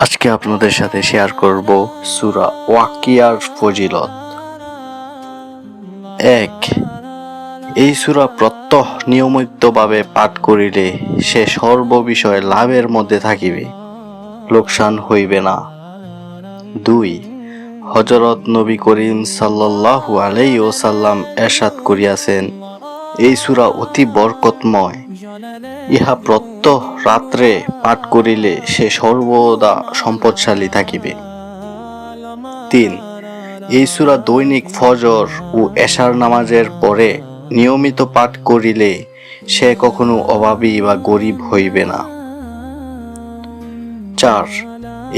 আজকে আপনাদের সাথে শেয়ার করব সূরা ওয়াকিয়ার ফজিলত। 1। এই সূরা প্রত্যহ নিয়মিতভাবে পাঠ করিলে সে সর্ব বিষয়ে লাভের মধ্যে থাকিবে, লোকসান হইবে না। 2। হযরত নবী করিম সাল্লাল্লাহু আলাইহি ওয়াসাল্লাম ইরশাদ করিয়াছেন, এই সূরা অতি বরকতময়, ইহা প্রত্যহ রাত্রে পাঠ করিলে সে সর্বদা সম্পদশালী থাকিবে। 3। এই সূরা দৈনিক ফজর ও এশার নামাজের পরে নিয়মিত পাঠ করিলে সে কখনো অভাবী বা গরিব হইবে না। 4।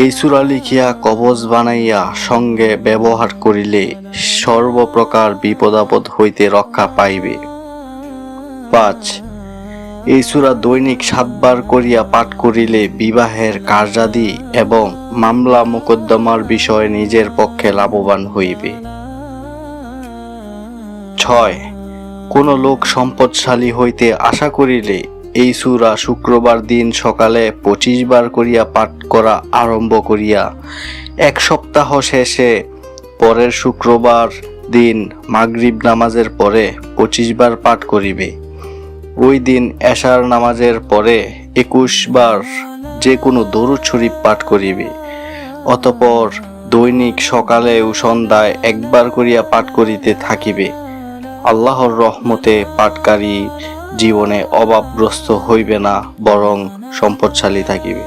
এই সূরা লিখিয়া কবজ বানাইয়া সঙ্গে ব্যবহার করিলে সর্বপ্রকার বিপদাপদ হইতে রক্ষা পাইবে। 5। এই সূরা দৈনিক 7 বার করিয়া পাঠ করিলে বিবাহের কার্যাদি এবং মামলা মোকদ্দমার বিষয়ে নিজের পক্ষে লাভবান হইবে। 6। কোন লোক সম্পদশালী হইতে আশা করিলে এই সূরা শুক্রবার দিন সকালে 25 বার করিয়া পাঠ করা আরম্ভ করিয়া 1 সপ্তাহ শেষে পরের শুক্রবার দিন মাগরিব নামাজের পরে 25 বার পাঠ করিবে। ওই দিন এশার নামাজের পরে 21 বার যে কোনো দরুদ শরীফ পাঠ করিবে। অতঃপর দৈনিক সকালে ও সন্ধ্যায় 1 বার করিয়া পাঠ করিতে থাকিবে। আল্লাহর রহমতে পাঠকারী জীবনে অভাবগ্রস্ত হইবে না, বরং সম্পদশালী থাকিবে।